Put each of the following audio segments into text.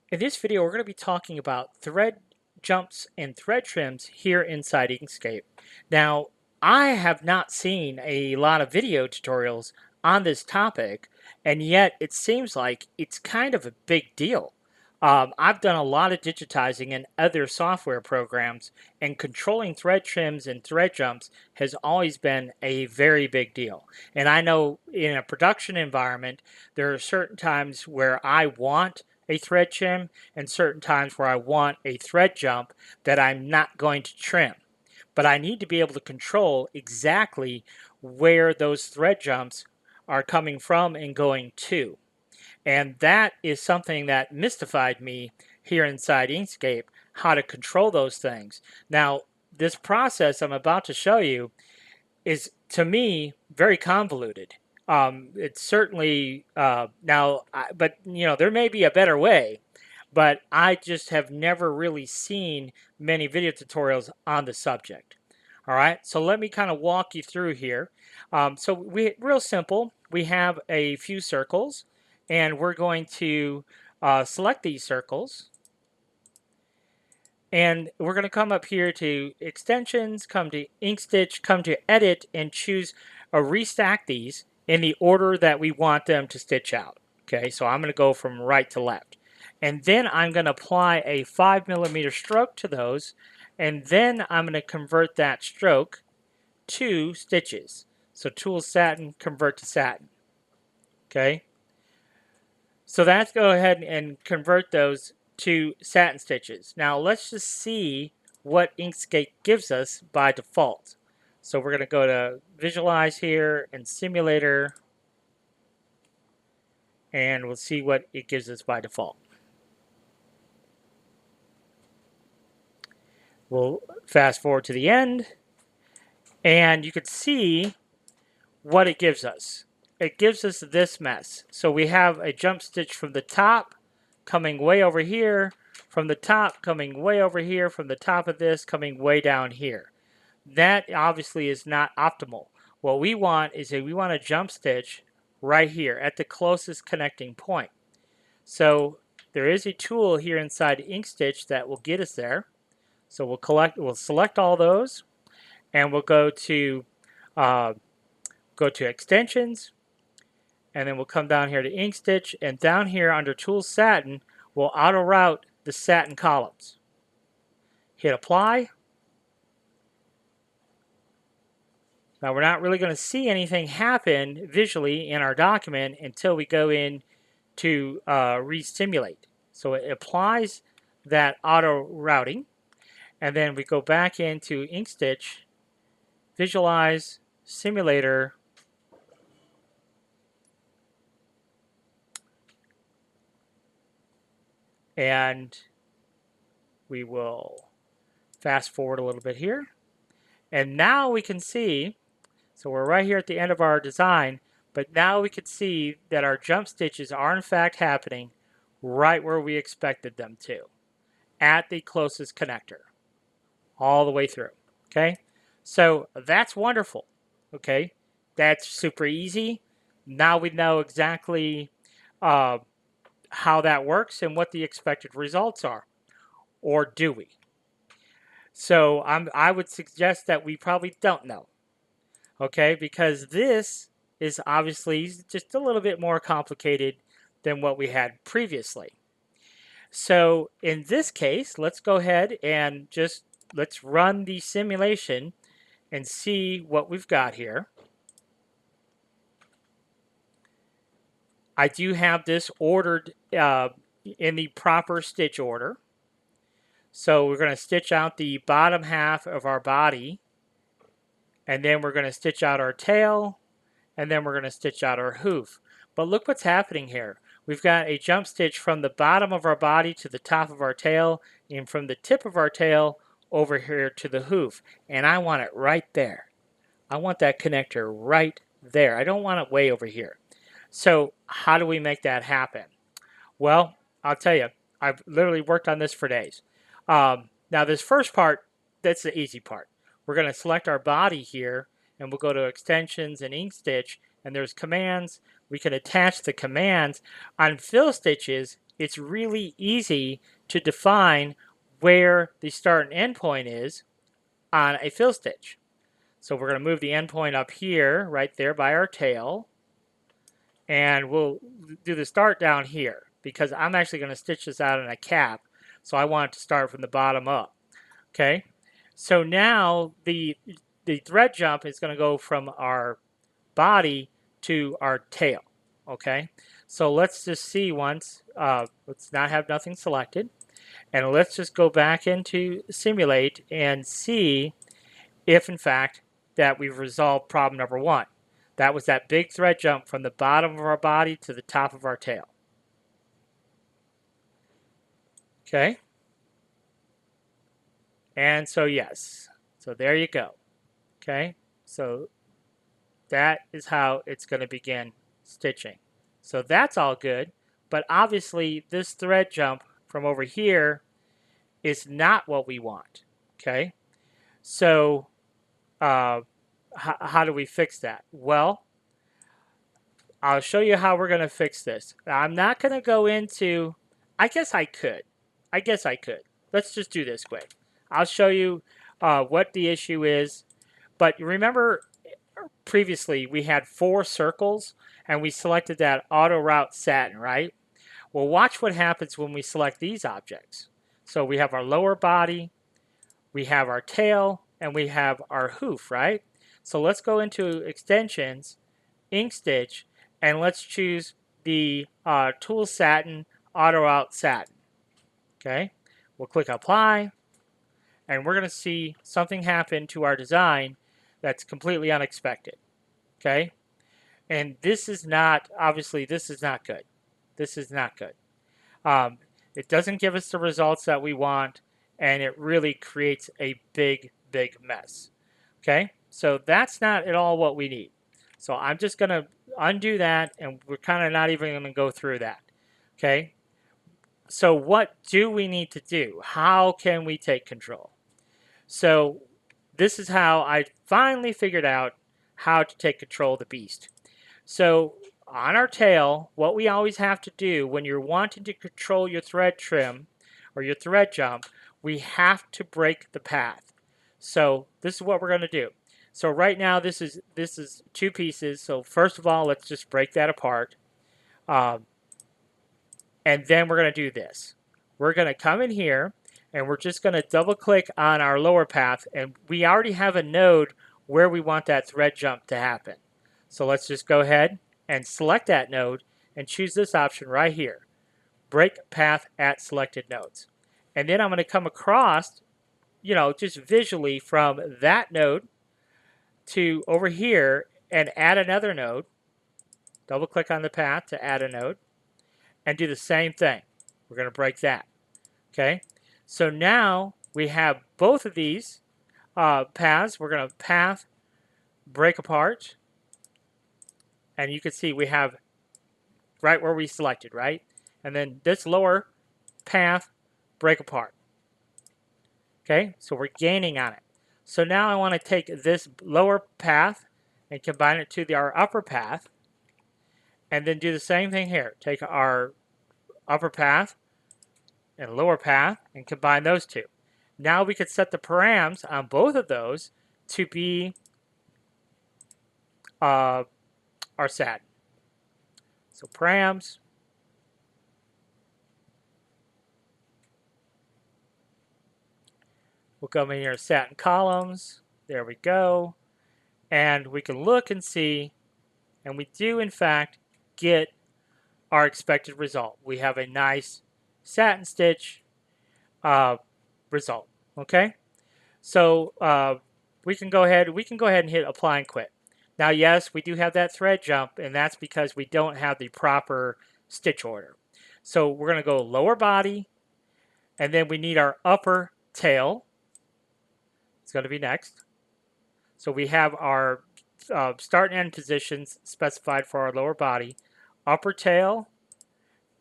In this video, we're going to be talking about thread jumps and thread trims here inside Inkscape. Now, I have not seen a lot of video tutorials on this topic, and yet it seems like it's kind of a big deal. I've done a lot of digitizing in other software programs, and controlling thread trims and thread jumps has always been a very big deal. And I know in a production environment, there are certain times where I want a thread trim and certain times where I want a thread jump that I'm not going to trim. But I need to be able to control exactly where those thread jumps are coming from and going to. And that is something that mystified me here inside Inkscape, how to control those things. Now, this process I'm about to show you is, to me, very convoluted. It's certainly but there may be a better way, but I just have never really seen many video tutorials on the subject. All right, so let me kind of walk you through here. So real simple. We have a few circles, and we're going to select these circles. And we're going to come up here to extensions, come to InkStitch, come to edit, and choose restack these in the order that we want them to stitch out. Okay, so I'm going to go from right to left. And then I'm going to apply a 5mm stroke to those, and then I'm going to convert that stroke to stitches. So tool satin, convert to satin. Okay, so let's go ahead and convert those to satin stitches. Now let's just see what Inkscape gives us by default. So we're going to go to Visualize here and Simulator, and we'll see what it gives us by default. We'll fast forward to the end, and you can see what it gives us. It gives us this mess. So we have a jump stitch from the top coming way over here, from the top coming way over here, from the top of this coming way down here. That obviously is not optimal. What we want is we want a jump stitch right here at the closest connecting point. So there is a tool here inside InkStitch that will get us there. So we'll select all those, and we'll go to extensions, and then we'll come down here to InkStitch, and down here under Tool Satin, we'll auto route the satin columns. Hit apply. Now we're not really going to see anything happen visually in our document until we go in to re-simulate. So it applies that auto routing, and then we go back into InkStitch, Visualize, Simulator, and we will fast forward a little bit here. And now we can see, so we're right here at the end of our design, but now we can see that our jump stitches are in fact happening right where we expected them to, at the closest connector, all the way through. Okay, so that's wonderful. Okay, that's super easy. Now we know exactly how that works and what the expected results are, or do we? So I would suggest that we probably don't know, okay, because this is obviously just a little bit more complicated than what we had previously. So in this case, let's go ahead and let's run the simulation and see what we've got here. I do have this ordered in the proper stitch order. So we're going to stitch out the bottom half of our body, and then we're going to stitch out our tail, and then we're going to stitch out our hoof. But look what's happening here. We've got a jump stitch from the bottom of our body to the top of our tail, and from the tip of our tail over here to the hoof. And I want it right there. I want that connector right there. I don't want it way over here. So how do we make that happen? Well, I'll tell you, I've literally worked on this for days. Now this first part, that's the easy part. We're going to select our body here, and we'll go to extensions and InkStitch, and there's commands. We can attach the commands. On fill stitches, it's really easy to define where the start and end point is on a fill stitch. So we're going to move the end point up here, right there by our tail, and we'll do the start down here because I'm actually going to stitch this out in a cap, so I want it to start from the bottom up. Okay, so now the thread jump is going to go from our body to our tail. Okay, so let's just see once. Let's not have nothing selected, and let's just go back into Simulate and see if in fact that we've resolved problem number one. That was that big thread jump from the bottom of our body to the top of our tail. Okay, and so yes, so there you go. Okay, so that is how it's going to begin stitching. So that's all good, but obviously this thread jump from over here is not what we want. Okay, so how do we fix that? Well, I'll show you how we're going to fix this. I'm not going to go into, I guess I could. Let's just do this quick. I'll show you what the issue is. But remember previously we had 4 circles and we selected that auto route satin, right? Well, watch what happens when we select these objects. So we have our lower body, we have our tail, and we have our hoof, right? So let's go into extensions, InkStitch, and let's choose the Tool Satin Auto Out Satin. Okay, we'll click Apply, and we're going to see something happen to our design that's completely unexpected. Okay, and this is not, obviously, this is not good. This is not good. It doesn't give us the results that we want, and it really creates a big mess. Okay, so that's not at all what we need. So I'm just going to undo that, and we're kind of not even going to go through that. Okay, so what do we need to do? How can we take control? So this is how I finally figured out how to take control of the beast. So on our tail, what we always have to do when you're wanting to control your thread trim or your thread jump, we have to break the path. So this is what we're going to do. So right now this is 2 pieces. So first of all, let's just break that apart. And then we're going to do this. We're going to come in here and we're just going to double click on our lower path, and we already have a node where we want that thread jump to happen. So let's just go ahead and select that node and choose this option right here, break path at selected nodes. And then I'm going to come across, you know, just visually from that node to over here and add another node. Double click on the path to add a node and do the same thing. We're going to break that. Okay, so now we have both of these paths. We're going to path break apart, and you can see we have right where we selected, right? And then this lower path break apart. Okay, so we're gaining on it. So now I want to take this lower path and combine it to our upper path, and then do the same thing here. Take our upper path and lower path and combine those 2. Now we could set the params on both of those to be our satin. So params, we'll come in here, satin columns, there we go, and we can look and see, and we do in fact get our expected result. We have a nice satin stitch result. Okay, so we can go ahead and hit apply and quit. Now yes, we do have that thread jump, and that's because we don't have the proper stitch order. So we're going to go lower body, and then we need our upper tail. It's going to be next. So we have our start and end positions specified for our lower body, upper tail,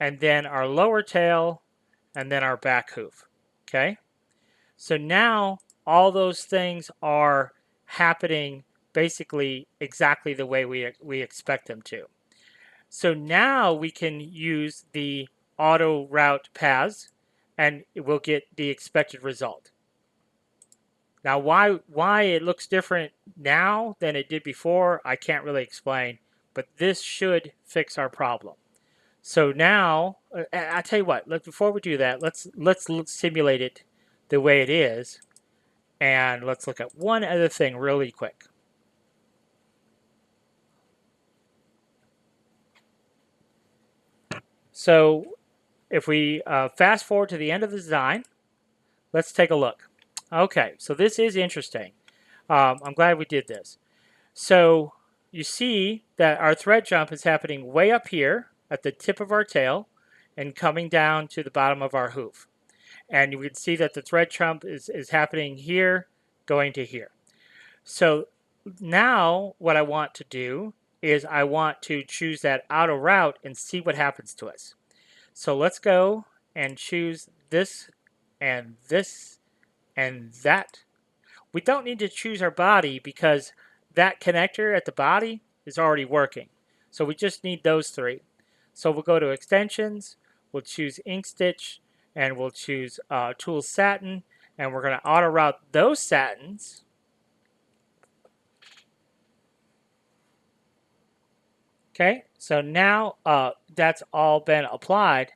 and then our lower tail, and then our back hoof. Okay, so now all those things are happening basically exactly the way we expect them to. So now we can use the auto route paths, and we'll get the expected result. Now, why it looks different now than it did before, I can't really explain, but this should fix our problem. So now, I tell you what. Before we do that, let's simulate it the way it is, and let's look at one other thing really quick. So if we fast forward to the end of the design, let's take a look. Okay, so this is interesting. I'm glad we did this. So you see that our thread jump is happening way up here at the tip of our tail and coming down to the bottom of our hoof. And you can see that the thread jump is happening here, going to here. So now what I want to do is I want to choose that auto route and see what happens to us. So let's go and choose this and this and that. We don't need to choose our body because that connector at the body is already working. So we just need those three. So we'll go to extensions, we'll choose InkStitch, and we'll choose Tool Satin, and we're going to auto route those satins. Okay, so now that's all been applied,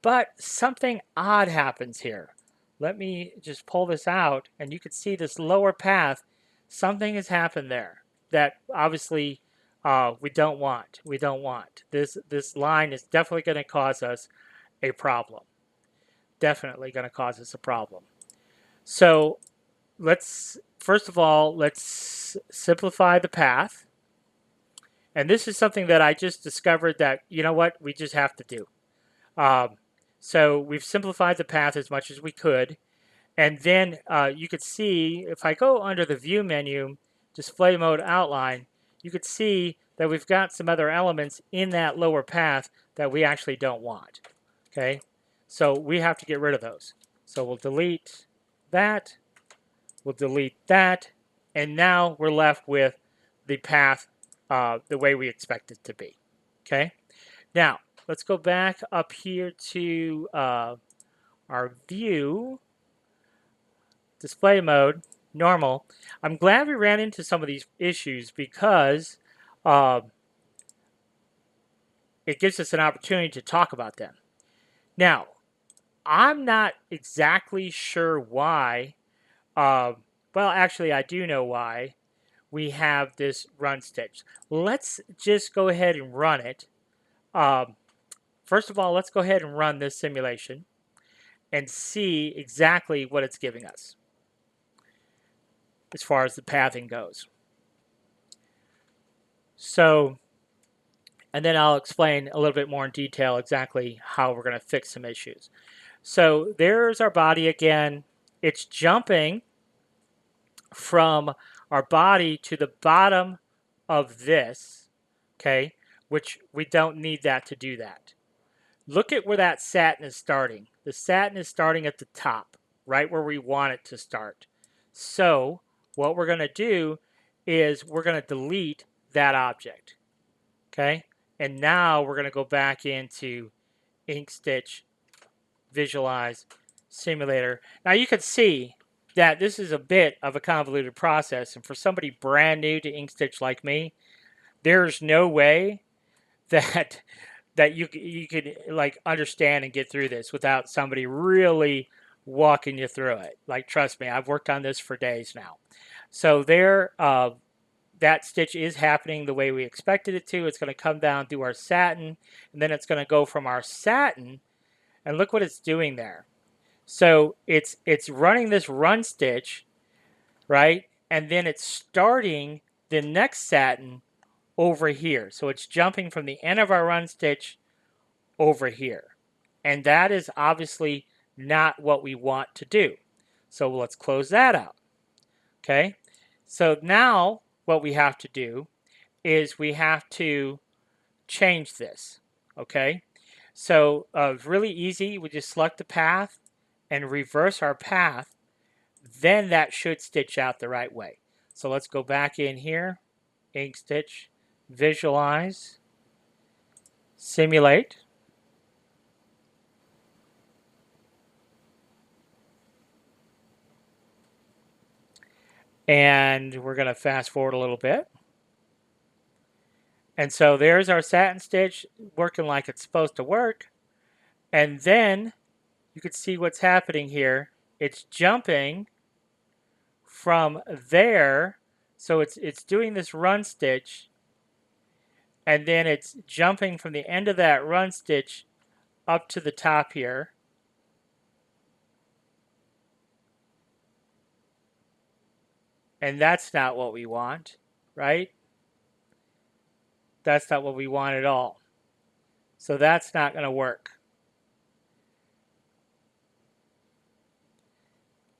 but something odd happens here. Let me just pull this out, and you can see this lower path. Something has happened there that obviously we don't want. We don't want. This line is definitely going to cause us a problem. Definitely going to cause us a problem. So first of all, let's simplify the path. And this is something that I just discovered that, you know what, we just have to do. So we've simplified the path as much as we could. And then you could see, if I go under the View menu, Display Mode Outline, you could see that we've got some other elements in that lower path that we actually don't want. Okay, so we have to get rid of those. So we'll delete that, we'll delete that, and now we're left with the path the way we expect it to be. Okay, now let's go back up here to our view, display mode, normal. I'm glad we ran into some of these issues because it gives us an opportunity to talk about them. Now, I'm not exactly sure why. Well, actually, I do know why we have this run stitch. Let's just go ahead and run it. First of all, let's go ahead and run this simulation and see exactly what it's giving us as far as the pathing goes. So, and then I'll explain a little bit more in detail exactly how we're going to fix some issues. So there's our body again. It's jumping from our body to the bottom of this, okay, which we don't need that to do that. Look at where that satin is starting. The satin is starting at the top, right where we want it to start. So what we're going to do is we're going to delete that object, okay? And now we're going to go back into InkStitch, Visualize, Simulator. Now you can see that this is a bit of a convoluted process, and for somebody brand new to InkStitch like me, there's no way that you could like understand and get through this without somebody really walking you through it. Like, trust me, I've worked on this for days now. So there, that stitch is happening the way we expected it to. It's going to come down through our satin, and then it's going to go from our satin, and look what it's doing there. So it's running this run stitch, right? And then it's starting the next satin over here. So it's jumping from the end of our run stitch over here. And that is obviously not what we want to do. So let's close that out. Okay? So now what we have to do is we have to change this. Okay? So it's really easy. We just select the path and reverse our path. Then that should stitch out the right way. So let's go back in here, InkStitch, Visualize, Simulate. And we're going to fast forward a little bit. And so there's our satin stitch working like it's supposed to work. And then you can see what's happening here. It's jumping from there. So it's doing this run stitch, and then it's jumping from the end of that run stitch up to the top here. And that's not what we want, right? That's not what we want at all. So that's not going to work.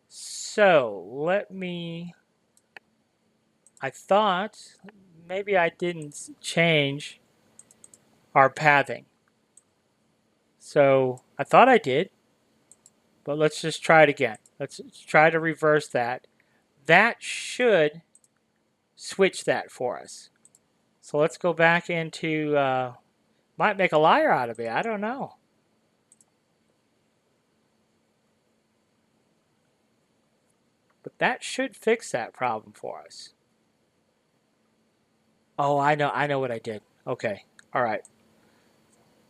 So let me, I thought maybe I didn't change our pathing. So I thought I did, but let's just try it again. Let's try to reverse that. That should switch that for us. So let's go back into, might make a liar out of me, I don't know. But that should fix that problem for us. Oh, I know what I did. Okay, all right.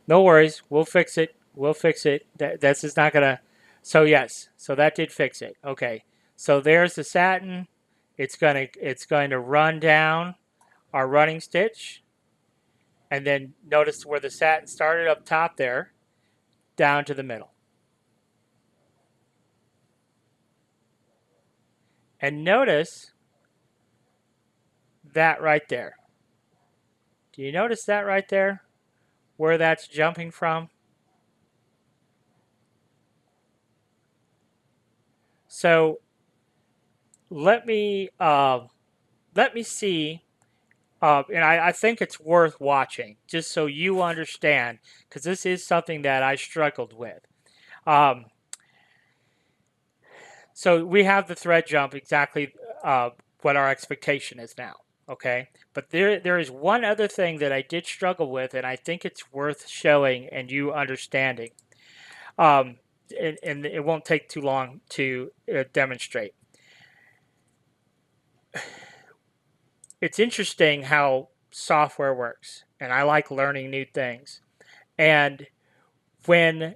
No worries, we'll fix it. We'll fix it. That's just not gonna, so yes, so that did fix it. Okay, so there's the satin. It's going to run down our running stitch. And then notice where the satin started up top there, down to the middle. And notice that right there. Do you notice that right there? Where that's jumping from? So let me see, and I think it's worth watching just so you understand, because this is something that I struggled with. So we have the thread jump exactly what our expectation is now, okay? But there is one other thing that I did struggle with, and I think it's worth showing and you understanding. And it won't take too long to demonstrate. It's interesting how software works, and I like learning new things. And when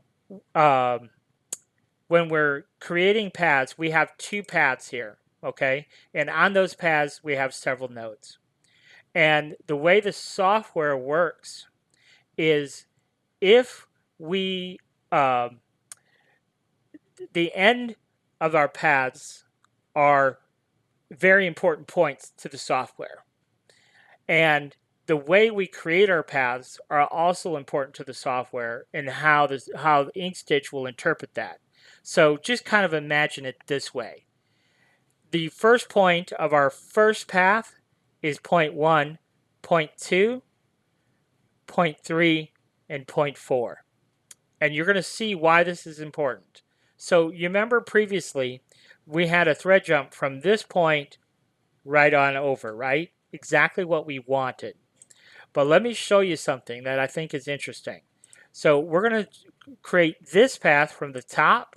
we're creating paths, we have two paths here, okay? And on those paths, we have several nodes. And the way the software works is if we, the end of our paths are very important points to the software. And the way we create our paths are also important to the software and how InkStitch will interpret that. So just kind of imagine it this way. The first point of our first path is point 1, point 2, point 3, and point 4. And you're going to see why this is important. So you remember previously we had a thread jump from this point right on over, right? Exactly what we wanted. But let me show you something that I think is interesting. So we're going to create this path from the top.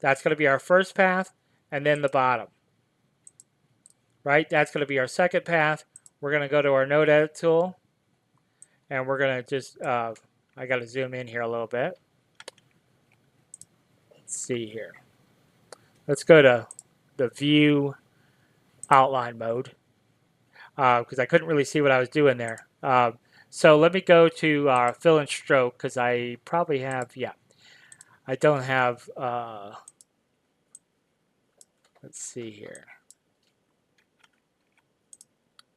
That's going to be our first path, and then the bottom. Right? That's going to be our second path. We're going to go to our node edit tool, and we're going to just, I got to zoom in here a little bit. Let's see here. Let's go to the view outline mode because I couldn't really see what I was doing there. So let me go to fill and stroke because I probably have, yeah, I don't have, let's see here.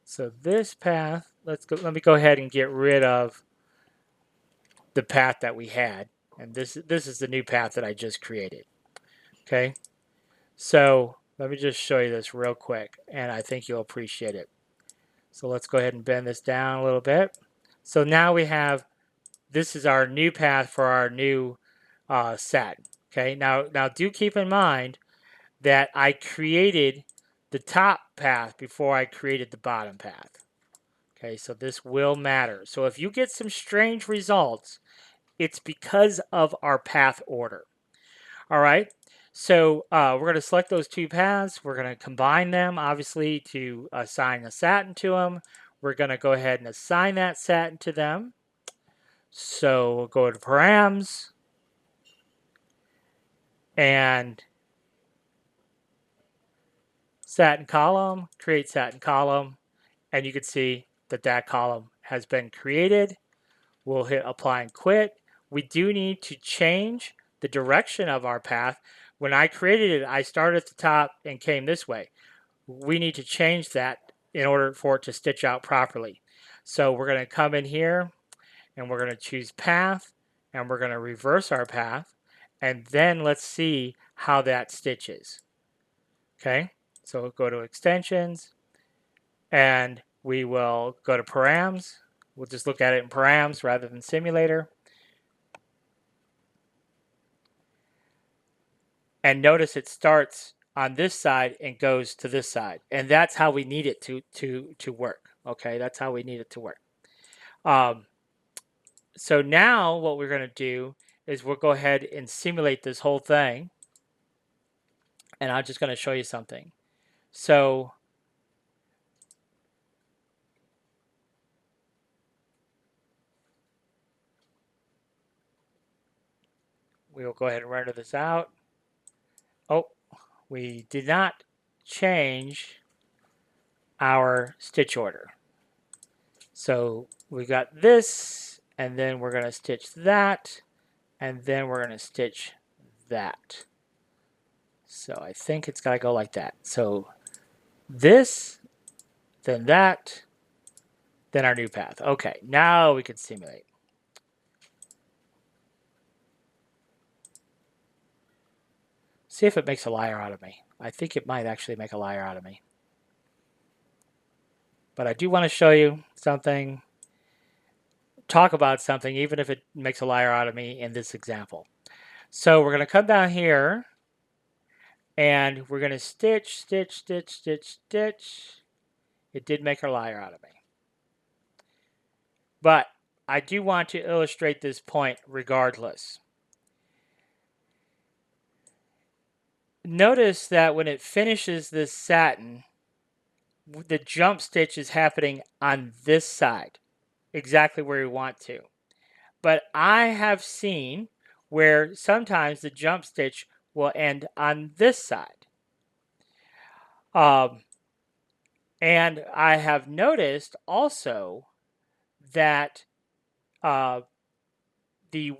So this path, let me go ahead and get rid of the path that we had. And this is the new path that I just created. Okay. So let me just show you this real quick, and I think you'll appreciate it. So let's go ahead and bend this down a little bit. So now we have, this is our new path for our new satin. Okay, now do keep in mind that I created the top path before I created the bottom path. Okay, so this will matter. So if you get some strange results, it's because of our path order. All right, So we're going to select those two paths. We're going to combine them, obviously, to assign a satin to them. We're going to go ahead and assign that satin to them. So we'll go to params and satin column, create satin column, and you can see that that column has been created. We'll hit apply and quit. We do need to change the direction of our path. When I created it, I started at the top and came this way. We need to change that in order for it to stitch out properly. So we're going to come in here and we're going to choose path and we're going to reverse our path, and then let's see how that stitches. Okay, so we'll go to extensions and we will go to params. We'll just look at it in params rather than simulator. And notice it starts on this side and goes to this side. And that's how we need it to work. Okay, that's how we need it to work. So now what we're going to do is we'll go ahead and simulate this whole thing. And I'm just going to show you something. So we will go ahead and render this out. Oh, we did not change our stitch order. So we got this, and then we're going to stitch that, and then we're going to stitch that. So I think it's got to go like that. So this, then that, then our new path. Okay, now we can simulate. See if it makes a liar out of me. I think it might actually make a liar out of me. But I do want to show you something, talk about something, even if it makes a liar out of me in this example. So we're going to come down here, and we're going to stitch, stitch, stitch, stitch, stitch. It did make a liar out of me. But I do want to illustrate this point regardless. Notice that when it finishes this satin, the jump stitch is happening on this side, exactly where we want to. But I have seen where sometimes the jump stitch will end on this side. And I have noticed also that the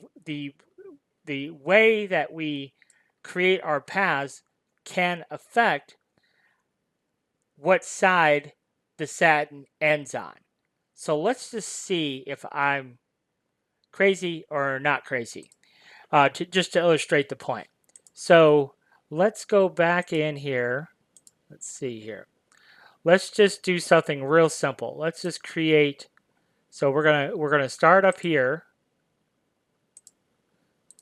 way that we create our paths can affect what side the satin ends on. So let's just see if I'm crazy or not crazy, just to illustrate the point. So let's go back in here. Let's see here. Let's just do something real simple. Let's just create. So we're gonna start up here,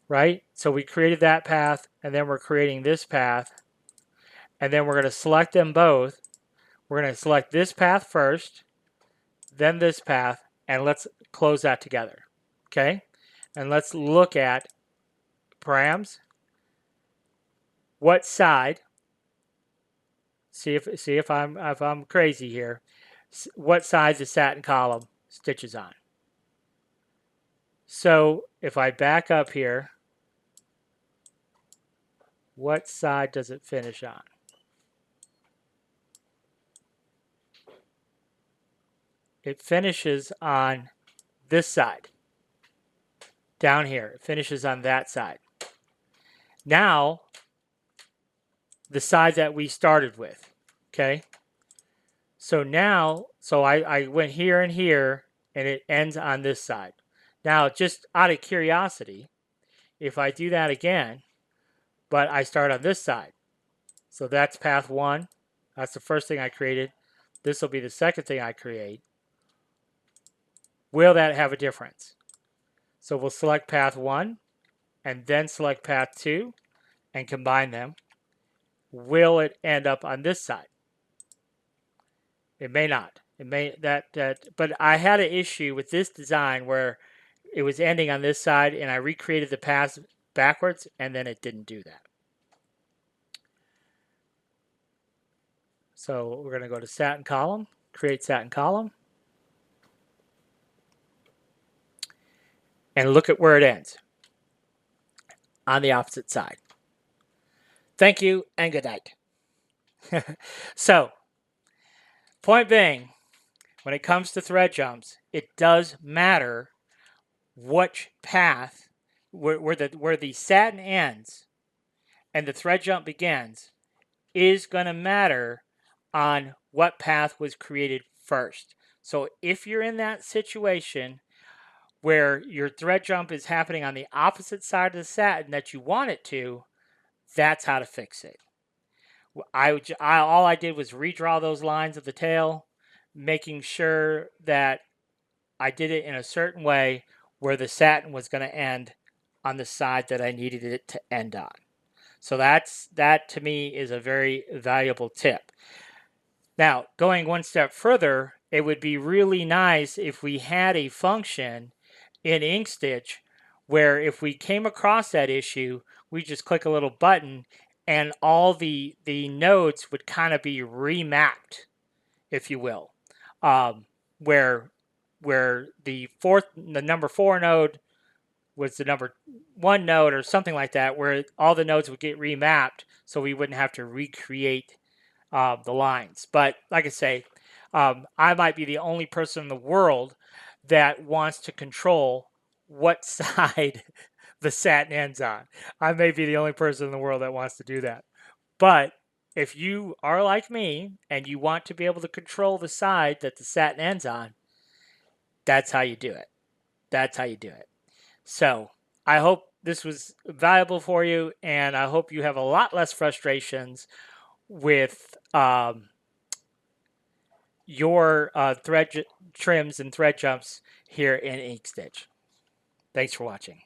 right? So we created that path, and then we're creating this path, and then we're going to select them both. We're going to select this path first, then this path, and let's close that together. Okay? And let's look at params. What side? See if I'm crazy here. What side the satin column stitches on? So if I back up here, what side does it finish on? It finishes on this side. Down here, it finishes on that side. Now, the side that we started with, okay? So now, I went here and here, and it ends on this side. Now, just out of curiosity, if I do that again, but I start on this side, so that's path one. That's the first thing I created. This will be the second thing I create. Will that have a difference? So we'll select path one, and then select path two, and combine them. Will it end up on this side? It may not. It may but I had an issue with this design where it was ending on this side, and I recreated the paths backwards, and then it didn't do that. So we're going to go to satin column, create satin column, and look at where it ends on the opposite side. Thank you and good night. So, point being, when it comes to thread jumps, it does matter which path, where the satin ends and the thread jump begins, is going to matter on what path was created first. So if you're in that situation where your thread jump is happening on the opposite side of the satin that you want it to, that's how to fix it. All I did was redraw those lines of the tail, making sure that I did it in a certain way where the satin was going to end on the side that I needed it to end on. So that to me is a very valuable tip. Now, going one step further, it would be really nice if we had a function in InkStitch where if we came across that issue, we just click a little button and all the nodes would kind of be remapped, if you will, where the number 4 node was the number 1 node or something like that, where all the nodes would get remapped so we wouldn't have to recreate the lines. But like I say, I might be the only person in the world that wants to control what side the satin ends on. I may be the only person in the world that wants to do that. But if you are like me and you want to be able to control the side that the satin ends on, that's how you do it. That's how you do it. So I hope this was valuable for you, and I hope you have a lot less frustrations with your thread trims and thread jumps here in InkStitch. Thanks for watching.